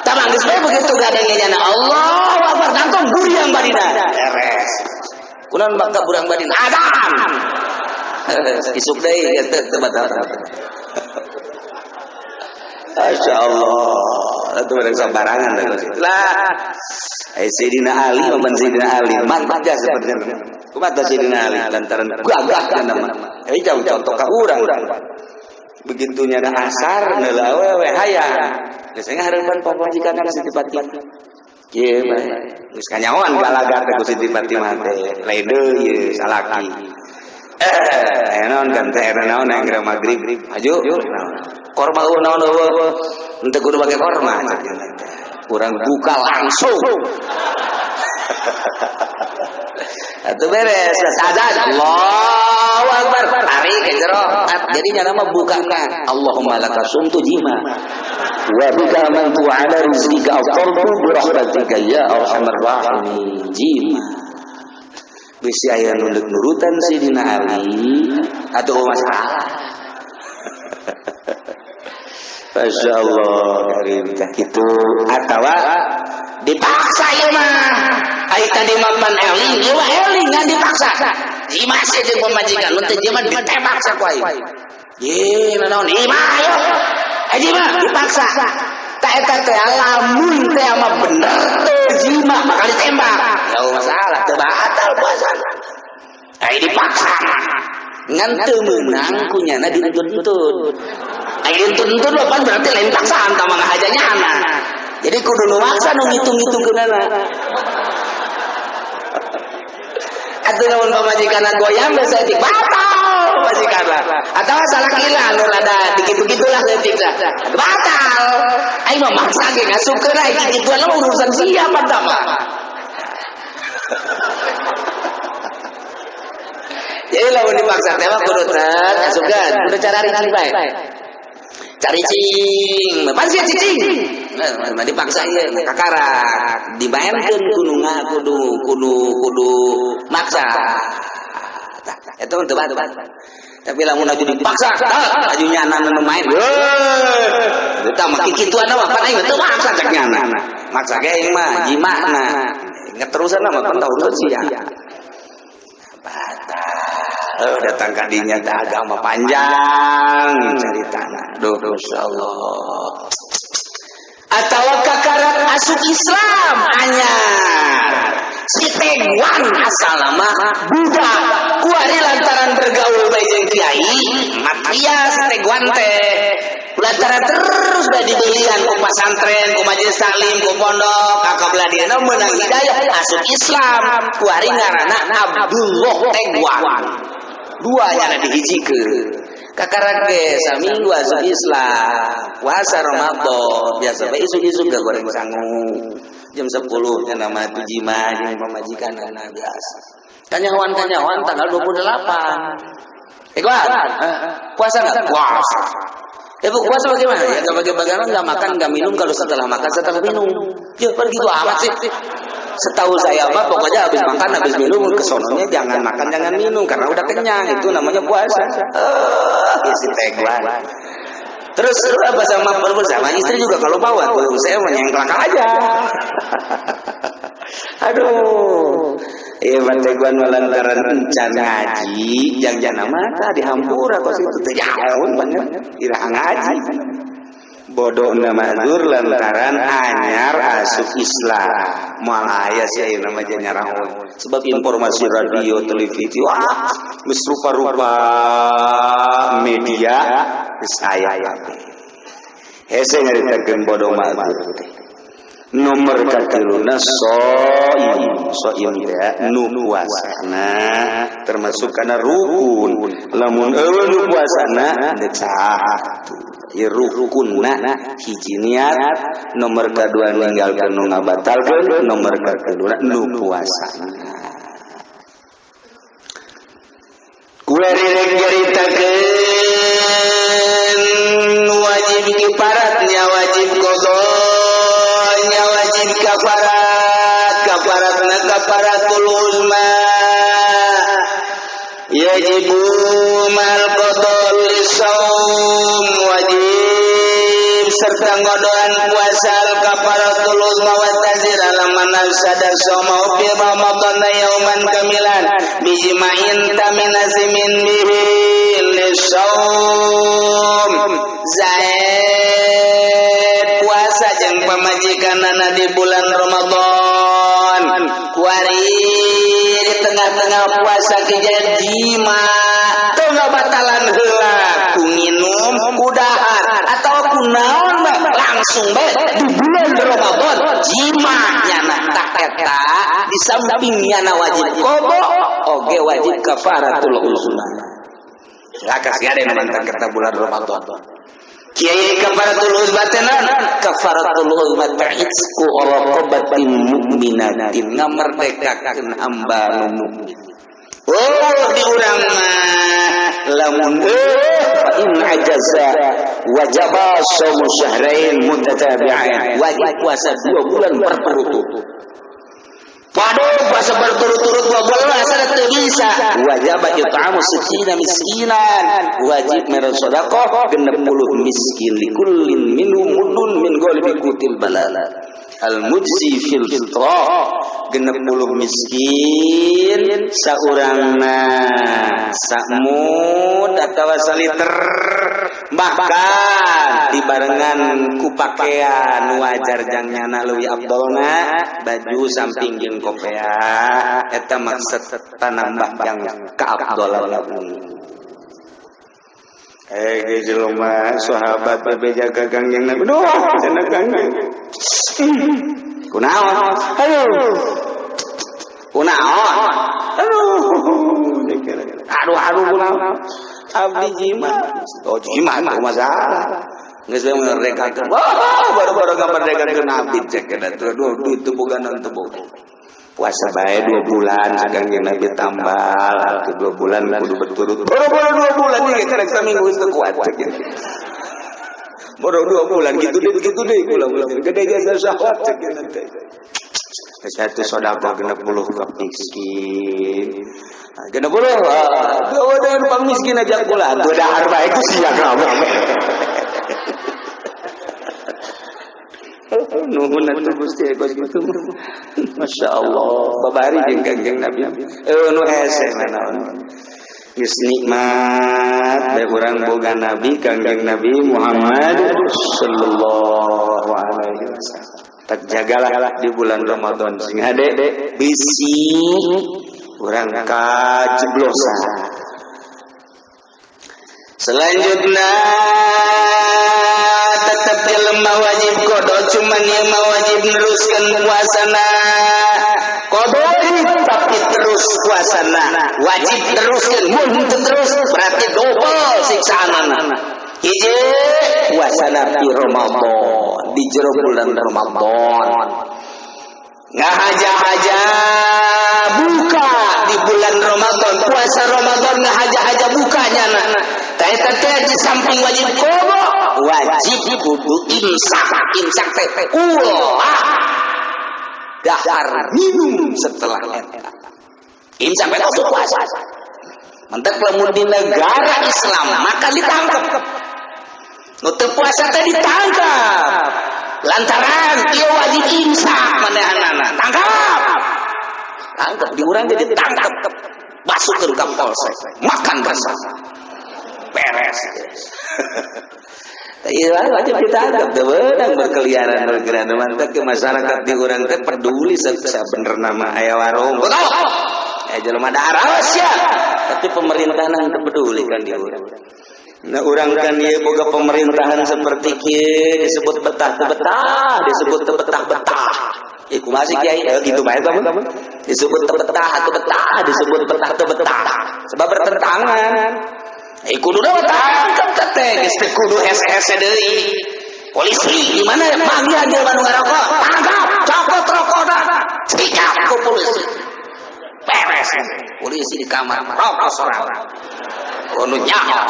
Tamang geus bae begitu gadeunya nyana Allahu akbar nangtong guriang badina beres. Kunaon bakal burang badina azan. Isuk deui teu batal. Masya Allah, itu ada sembarangan lah. Sayyidina Ali, Muhammad Sayyidina Ali, mantap ya sebenarnya. Kumaha Sayyidina Ali lantaran gagah kan nama. Jauh contoh ka urang. Begitunya ada asar, neulawe we hayang. Biasanya harapan pamajikan ka Siti Fatimah. Ieu mah geus kanyawan galagar ku Siti Fatimah teh. Lain deui ieu salaki. Naon kan teh naon yang magrib. Aju. Korma naon henteu kudu bage korma. Kurang buka langsung. Atuh beres azan Allahu akbar tarik ke jero. Jadi nya nama bukana Allahumma laka sumtu jima wa bika amantu ala rizqika aftartu bi rahmatika ya arhamar rahimin jima. Bisi aya nu nurutan Sidina Ali atuh masalah. Masya Allah dari gitu atawa dipaksa ya mah ai tadi maman eling ieu eling ngan dipaksa di masih jeung pamajikan mun teu mah ditembak ku ai ye naon imah ayo aji mah dipaksa ta eta teh lamun teh mah bener teu jima bakal ditembak jauh masalah teu batal puasa ai dipaksa ngan teu meunang kunyana dituntut. Ayo tuntun lopan berarti lain paksaan tamang hajanya anak. Jadi kudu nu maksa nu ngitung-ngitung keunana. Atuh lamun pamajikanna goyang biasa etik batal pamajikanna. Atawa salah kila nu rada dikit-dikitlah etik dah. Batal. Aing mah maksa ge ngasukeun ai kituan mah urusan siapa tah mah. Jadi lamun dipaksa teh mah kudu teh ngasukeun, kudu cara ringan bae. Cari cing, pan sih cing? Nah, dipaksa ieu kakarak, dimaenkeun kudu maksa. Eta mah teu batal. Tapi lamun aju dipaksa, aju nyana nu main. Heuh. Eta mah kikituan mah pan aing teu maksa cek nyana. Maksa ge aing mah jimana. Ngeterusan mah pan tahu sia. Datang kadinya agama panjang ceritana. Duh, insyaallah. Atawa kakarak asuk Islam anyar. Si Tegwan asal nama budak. Kuari lantaran bergaul bae jeung kiai, Matias Tegwan teh. Lantaran terus udah dibelian ku pasantren, ku majelis taklim, ku pondok, kakak beladiana meunang hidayah asuk Islam. Kuari ngaranna Abdullah Tegwan. Duanya ada dihijikeun. Kakarak ge saminggu asup Islam, puasa Ramadan, biasa bae isuk-isuk ga goreng sangu. Jam 10 nya nama tujima jeung pamajikanana biasa. Kanyawan tanggal 28. Kuat. Puasa enggak? Puasa. Bu puasa bagaimana? Ya enggak bagaimana enggak makan, enggak minum kalau setelah makan, setelah minum. Ya begitu amat sih. Setahu saya mah pokoknya habis makan habis minum kesononya jangan makan jangan minum karena udah kenyang, itu namanya puasa. Si Tegwan. Terus apa sama istri juga kalau bawa tuh saya menyengklak aja. Aduh. Pak Tegwan melantaran encan ngaji jangan mata dihampura kos itu teh jauh banget ira ngaji. Bodoh nama mazur lantaran anyar asup Islam. Malaya sih nama nyarang. Sebab informasi radio, televisi, wah, geus rupa-rupa media geus aya. Hese nyaritakeun bodoh mazur. Nomor katiluna soim teh nu puasana termasuk kana rukun. Lamun eueuh nu puasana deuk ieu rukunna hiji niat, nomor kadua ninggalkeun nu ngabatalkeun, nomor katiluna nu puasana. Kuari rek jaritakeun wajib kifaratnya wajib qada wajib kafaratna kafaratul uzma yajibu mal qada lisaum wajib serta ngodoan puasa kafaratul uzma wa tazir alaman sada soma fi ramadan yauman kamilan bijma'in taminasimin bihi lisaum zaid puasa jeung pamajikanana di bulan Ramadan kuari di tengah-tengah puasa kejadian jima teu batalan heula ku nginum ku dahar atau ku naon langsung bae di bulan Ramadan jima nyana tak eta di samping nyana wajib qada oge wajib kafaratul uzma lakas gade mantap kata bulan Ramadan kiai kafaratul uzma tenan kafaratul uzma ta'itsku raqabatin mu'minatin ngamerdekakeun hamba nu mukmin. Oh di urang mah lamun fa in ajaza wajaba shaum syahrain mutatabi'ain wajib puasa 2 bulan berturut-turut. Waduh puasa berturut-turut 2 bulan asal teu bisa. Wajib it'amu 60 miskinan. Wajib mere sedekah 60 miskin likullin minhum muddun min ghalibi qutil balala. Al-mujzi fil fitrah 60 miskin saurangna sakmud atawa saliter bahkan dibarengan ku pakaian wajar jang nyana leuwih afdolna baju samping jeung kopea eta maksud tanambah yang kaafdolan jelema sahabat bae jaga gangjeng Nabi doh cenah gangjeng kunaon aduh kunaon abdi jima oh jima teh masalah geus we merdekakeun baru-baru ngamerdekakeun abdi cek eta duit teu boga naon teu boga puasa bae 2 bulan sagangeun Nabi tambal atuh 2 bulan kudu berturut boro-boro 2 bulan ieu karek saminggu geus teu kuat cek boro 2 bulan gitu deh ulang gede jasa syahwat cek teh satu sedekah 60 ka miskin 60 dengan pang miskin aja pula teu dahar bae ku sia kabeh nuhun atuh Gusti eko kitu masyaallah babari jeung kanjeng Nabi nu hese naon geus nikmat bae urang boga Nabi kanjeng Nabi Muhammad sallallahu alaihi wasallam tak jagalah di bulan Ramadan sing hade bisi urang kajeblosan. Selanjutnya tetap jelema wajib qada cuman ieu mah wajib neruskeun puasana qada tapi terus puasana wajib teruskeun mun teu terus berarti double siksaanana. Hiji puasana di Ramadan di jero bulan Ramadan ngahaja-haja buka di bulan Ramadan puasa Ramadan ngahaja-haja bukanya teh teh di samping wajib qada wajib kudu imsak teh ulah dahar minum setelah eta imsak teh kudu puasa mentek lamun di negara Islam maka ditangkap nu teu puasa teh ditangkap lantaran ieu wajib imsak manehanana tangkap di urang jadi tangkap masukkeun ka polsek makan bersama beres ieu wajib ditangkap teu beunang berkeliaran bergerak mantep ke masyarakat di urang teh peduli sabenerna mah aya warung jelema dahar sia tapi pemerintah nang teu peduli kan di urang Nah urang kan ieu boga pemerintahan seperti kieu disebut betah-betah, disebut betah-betah. Iku masih kiai gitu bae kamu. Disebut betah-betah, disebut betah-betah. Sebab bertentangan. Kudu tangkap teh geus teu kudu SS deui. Polisi di mana manggil aja nu ngarokok, tangkap, copot rokokna. Sikap ku polisi. Beres. Polisi di kamar rokok sorangan. Anu nyaho.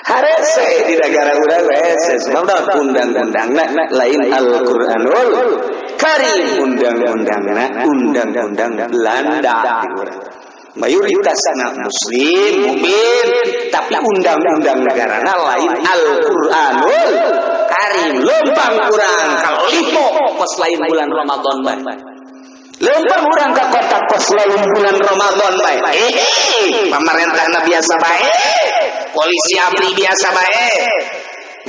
Harese di negara urang harese sebab undang-undangna lain Al-Qur'anul Karim, undang-undangna undang-undang Belanda di urang. Mayoritasna muslim mukmin tapi undang-undang negarana lain Al-Qur'anul Karim. Lempang urang kalau lipo pas lain bulan Ramadan bae. Lempang urang ka kota pas lain bulan Ramadan bae. Pamarentahna biasa bae. Polisi abri biasa bae.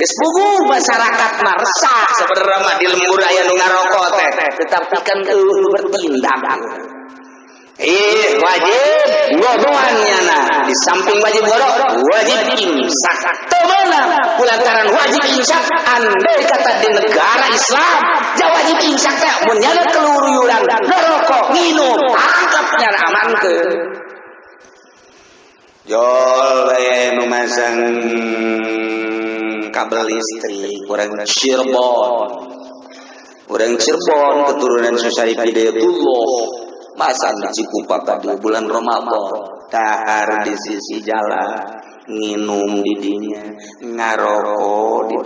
Geus puguh masyarakat mah resah sabenerna mah di lembur aya nu ngarokok teh, tetapi kan bertindak. Wajib ngodoannya nah di samping wajib godok wajib imsak temenang kulantaran wajib imsak andai kata di negara Islam ja wajib imsak teh mun nyana keluruyuran ngerokok nginum tangkapnya amankeun jol bae memasang kabel listrik urang Cirebon keturunan Susai Hidayatullah masan di Cikupa tadi bulan Ramadan dahar di sisi jalan nginum di dinya ngarokok di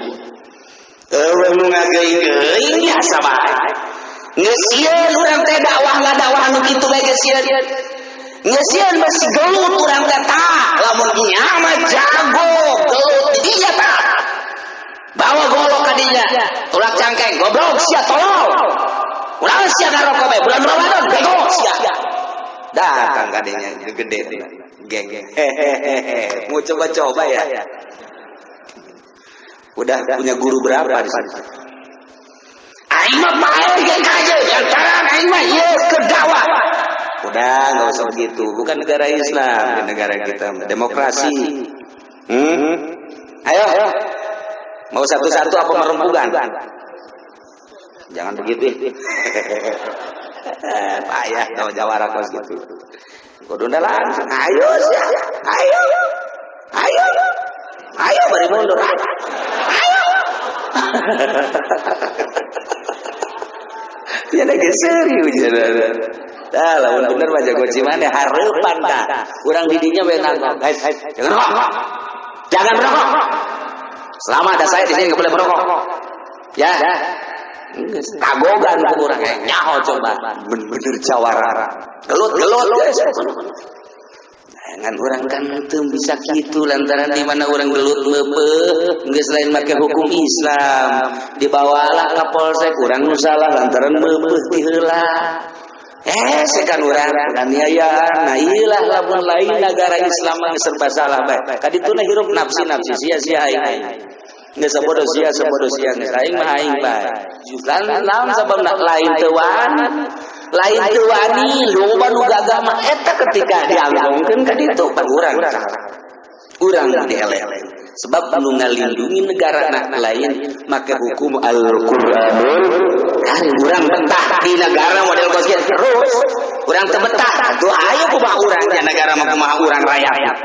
eueuh nu ngageuing biasa bae geus sieun urang teh dakwah ngadakwah nu kitu bae geus sieun geus sieun masih gelut urang teh tah lamun nya mah jago gelut di dinya tah bawa golok ka dinya tulak cangkeng goblok sia tolol ulah sia ngarokok bae bulan Ramadan bego sia. Datang kadenya gede geng. Mau coba-coba ya. Udah punya guru berapa di sini? Aing mah bae geng aja lantaran aing mah ieu keur dakwah. Udah enggak usah begitu. Bukan negara Islam, di negara kita demokrasi. Ayo. Mau satu-satu apa merempugan? Jangan begitu. Payah kalau jawara kos gitu. Kudu langsung. Ayo sih. Ayo bari mundur. Ayo. Ya lagi serius ya. Dah lamun bener mah jago cimane hareupan tah. Urang didinya bae nangkap. Jangan rokok. Jangan merokok. Selama ada saya di sini enggak boleh merokok. Ya. Kagogan ku urang nyaho coba bener jawara gelut ngan urang kan teu bisa kitu lantaran di mana urang gelut meupeuh geus lain make hukum Islam dibawalah ka polsek urang nu salah lantaran meupeuh ti heula sekan urang penganiayaan nah ieulah lamun lain negara Islam mah serba salah bae kadituna hirup nafsi sia-sia aing geus sabodo sia geus aing mah aing bae. Lan naon sababna lain teu wani loba nu gagah mah eta ketika dianggongkeun ka ditu pan urang dieleh. Sebab nu ngalindungi negarana lain make hukum Al-Qur'anul Karim urang betah di negara model kos kieu terus urang teu betah atuh ayo kumaha urang di negara mah kumaha urang rakyat.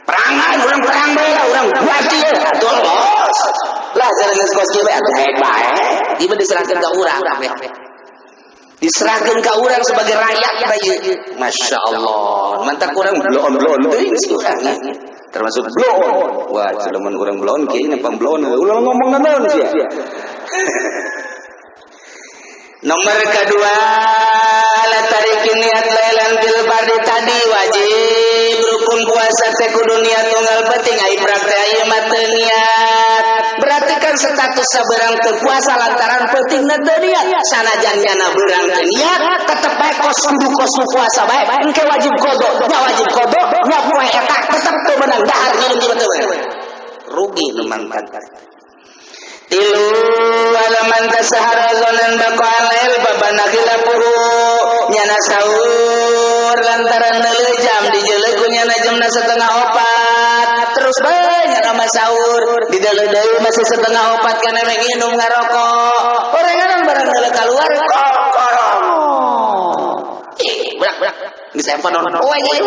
Perangan urang perang bae urang mati atuh los. Lah jalan geus kos kieu bae atuh bae. Ieu diserahkeun ka urang kabeh. Diserahkeun ka urang sebagai rakyat bae. Masyaallah. Mantak urang blon-blon teuing si urang. Termasuk blon. Wah, cuman urang blon kieu nepang blon. Ulah ngomong naon sia. Nomor kedua, la tarikin niat lailan fil fardi tadi wajib rukun puasa teh kudu niat tunggal penting ai praktek ieu mah teu niat. Berarti kan status sabeurang teu puasa lantaran pentingna teu niat. Sanajan nyana beurang teu niat, tetep bae kudu puasa bae. Engke wajib qada, nya wajib qada, nya poe eta tetep teu menang dahar ngilu kitu bae. Rugi nu mangkat. Tilu alaman tasahara zonan baqal lail babana khilafuhu nyana sahur lantaran 6 jam dijeleuk nyana jamna 3:30 terus bae nyana sahur di deuleu masih setengah 4 kana rek minum ngarokok orenganan barang deuleu keluar berak geus empan poe ge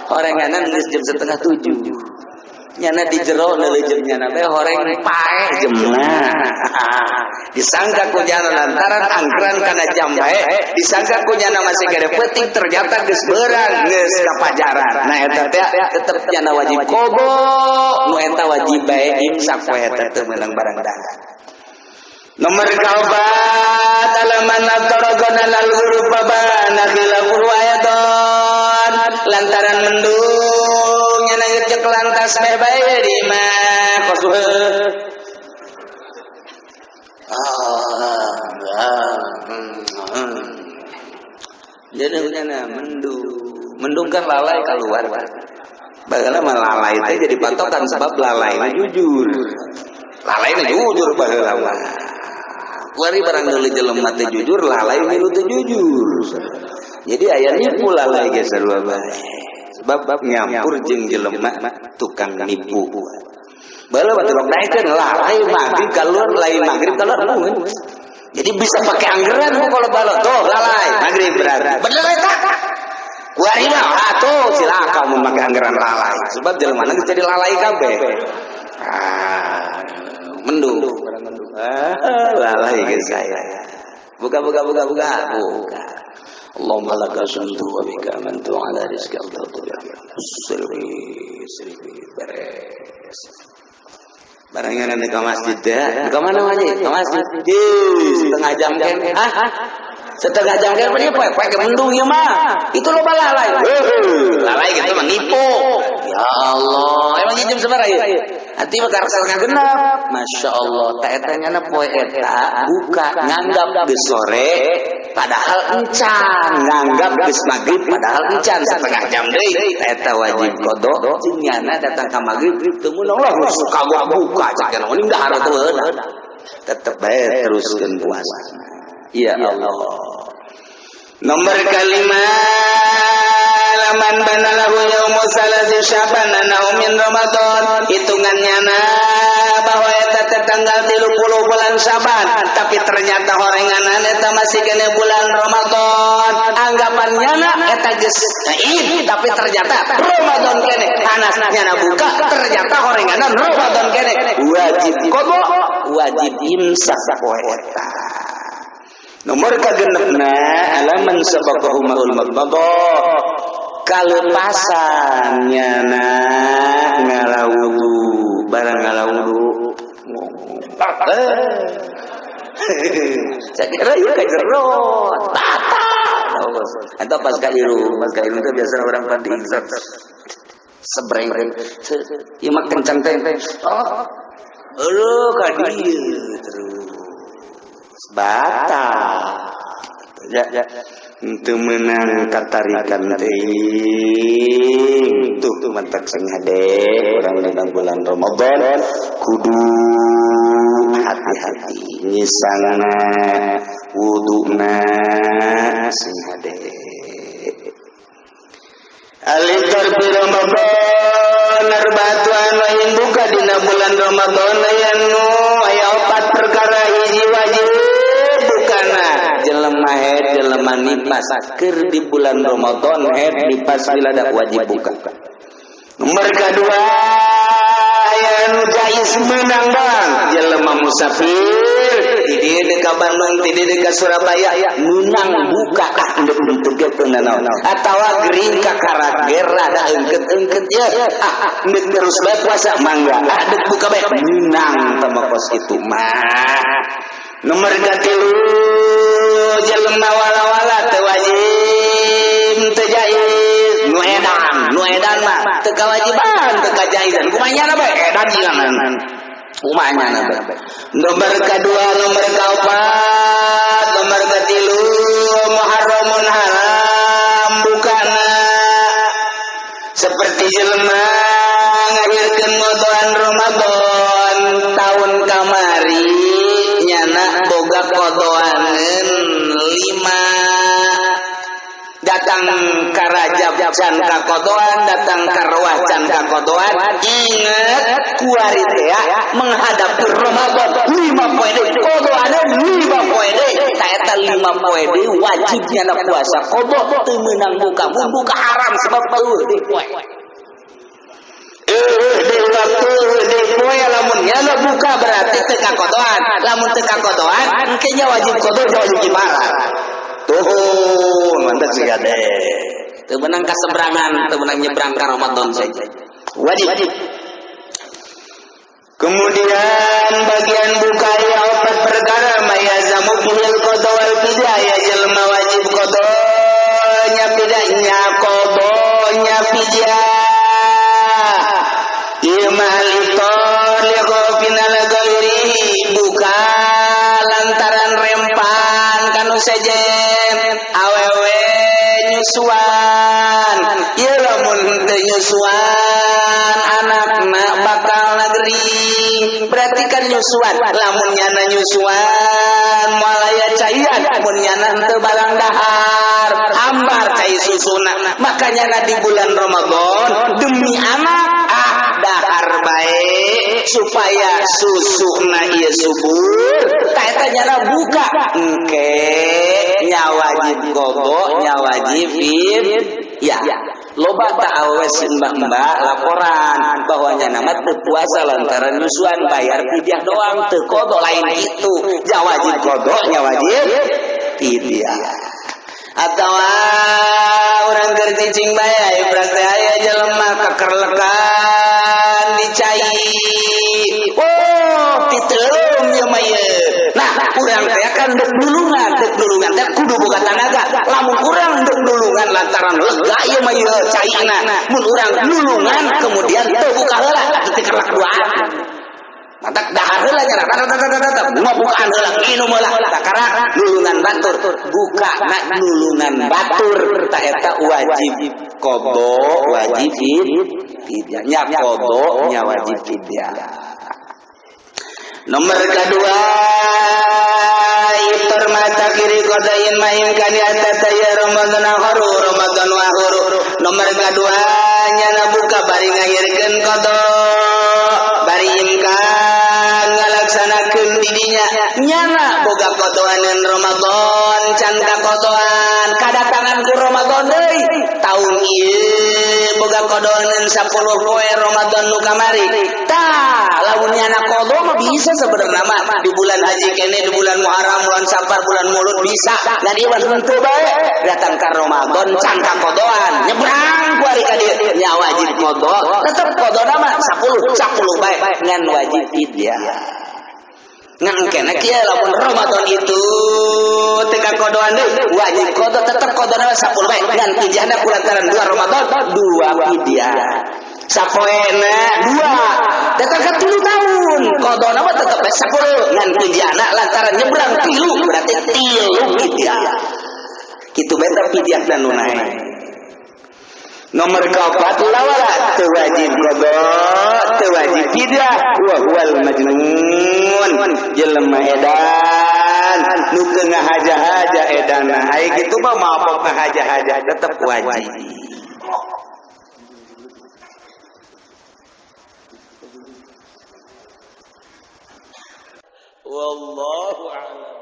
orenganan geus jam 6:30 nyana di jero deuleu jam nyana bae horeng pae jemna disangka ku nyana lantaran angkeran kana jam bae disangka ku nyana masih gede peuting ternyata geus beurang geus kapajaran nah eta teh tetep nyana wajib qodo nu eta wajib bae imsak poe eta teu meunang barang dagang. Nomor kaopat alaman atorogona lal huruf babana khilaful wayadon lantaran mendung nyana ngecek lantas bae di mah kosuh jadi nyana mendung kan lalai keluar bagaimana malalai itu jadi patokan sebab lalai jujur baheula mah kuari barang deuleu jelema teh jujur lalai milu teh jujur jadi aya nipu lalai ge sarua bae sebab nyampur jeung jelema tukang nipu baheula batu rok naikeun lalai magrib kaluar lain magrib kaluar nuhun jadi bisa pakai anggaran kalau balot tuh lalai magrib berarti bener eta kuari mah atuh silakan mun make anggaran lalai sebab jelema geus jadi lalai kabeh mendung lalai ke saya buka Allahumma laka suntu wa bika amantu ala rizqi sirri beres barangnya nanti ke masjid ya ke mana wajib ke masjid setengah jam kan setengah jam kan pakai mendung ya mah itu loba lalai gitu menipu ya Allah emang jam seberapa ya hati mah karakter ngagenap Masya Allah tak etanya na poe eta buka nganggap geus sore padahal encan nganggap geus magrib padahal encan setengah jam deui eta wajib qada jeung nyana datang ka magrib teu mun Allah suka gua buka cek kana mending dahar teu tetep bae teruskeun puasa ya Allah. Nomor kalima laman banalahu yaumu salasi syaban anau min Ramadan hitungannya bahwa eta tanggal 30 bulan Syaban tapi ternyata horenganan eta masih kena bulan Ramadan anggapannya eta geus Id tapi ternyata Ramadan kene panasnya buka ternyata horenganan Ramadan kene wajib qada wajib imsak poe eta. Nomor kagenepna alaman sabaqahu maul maqbada kalepasan nyana ngalawudu barang ngalawudu saya kira ieu ka jero tata eta pas ka ieu teh biasa orang pandi sebreng ieu mah kencang teh ka dieu terus bata ya itu menang katarikan teuing tuh mantak sing hade urang dalam bulan Ramadan kudu hati-hati nyisangna wuduna sing hade alitar bi Ramadan arba'atuan wa in buka dina bulan Ramadan ayanu aya 4 perkara hiji wajib jelema head jelema nipas keur di bulan Ramadan head nipas wilada wajib buka. Nomor kedua aya nu jais meunang bang jelema musafir di dieu ka Bandung di dieu ka Surabaya meunang buka endeup tegekeun naon atawa gering ka Karager rada eungkeut-eungkeut ya endeup terus bae puasa mangga endeup buka bae meunang tama kos kitu mah. Nomor 3 jelema wala-wala teu wajib teu jaiz nu edan mah teu kawajiban teu kajaizan kumanya bae edan jilangan kumanya bae. Nomor 2 nomor 4 nomor 3 muharramun haram bukana seperti jelema ngakhirkeun modoan Ramadan tahun kamari nyana boga kodoaneun 5 dan datang ka Rajab can kakodoan, datang ka Rawah can kakodoan, ingat kuari teh menghadapi Ramadan 5 poe deui, kodoana 5 poe deui, ta eta 5 poe deui wajibnya na puasa kodo teu meunang buka, mun buka haram sebab beuh deui poe. Lamun nyana buka berarti teu kakodoan, lamun teu kakodoan engke nya wajib kodo wajib kifarat. Tuh, mantap sih gade. Teu meunang kaseberangan, teu meunang nyebrang ka Ramadan saja. Wajib. Kemudian bagian buka ya 4 perkara maya zamu bil qada wal fidyah ya jelma wajib qada nya fidyah. Imal itor li ghafina lagairi buka lantaran rempan kanu sejen awewe nyusuan ieu lamun teu nyusuan anakna bakal nagering berarti kan nyusuan lamun nyana nyusuan moal aya caian mun nyana teu barang dahar ambar cai susuna makanya di bulan Ramadan demi anak dahar bae supaya susuna ieu subur ta eta nyana buka engke nya wajib gogo nya wajib ya loba ta awewe mbak laporan bahwa nyana mah teu puasa lantaran nyusuan bayar fidyah doang teu gogo lain itu nya wajib gogo nya wajib fidyah. Atawa urang keur cicing bae berarti aya jelema kekerlekan dicai. Oh, diteuleum ya mah ieu. Nah, urang teh kan deuk dulungan teh kudu boga tanaga. Lamun urang deuk dulungan lantaran lega ieu mah ieu caina. Mun urang dulungan kemudian teu buka heula teu kerlek duaan. Matak dahar heula nya mau bukaan heula minum heula takara nulungan batur buka na nulungan batur ta eta wajib qada wajib fidyah nya qada nya wajib fidyah. Nomor kedua iftar mata kiri qadain maim kan atata ya Ramadan akhir Ramadan wa akhir. Nomor kedua nya buka bari ngahirkeun qada bari imkan ngalaksanakeun didinya nyana boga kodoanan Ramadan can kakodoan kadatangan ku Ramadan deui taun ieu boga kodoanan 10 poe Ramadan nu kamari tah lamun nyana kodo mah bisa sebenarnya mah di bulan haji kene di bulan Muharram bulan Safar bulan Maulud bisa dan ieu henteu bae datang ka Ramadan can kakodoan nyebrang ku ari ka dieu nya wajib kodo tetep kodona mah 10 bae ngan wajib fidyah. Ngangkena kieu lamun Ramadan itu teu kakodoan deui wajib kodo tetep kodona 10 bae ngan fidyahna kulantaran 2 Ramadan 2 fidyah. Sapoena 2 tetep ka 3 tahun kodona mah tetep 10 ngan fidyahna lantaran nyebrang 3 berarti 3 fidyah. Kitu bae teh fidyahna nu nae. Nomor keempat lawala teu wajib qada teu wajib fidyah wa huwal majnun jelema edan nu teu ngahaja-haja edana ai kitu mah mabok ngahaja-haja tetep wajib. Wallahu a'lam.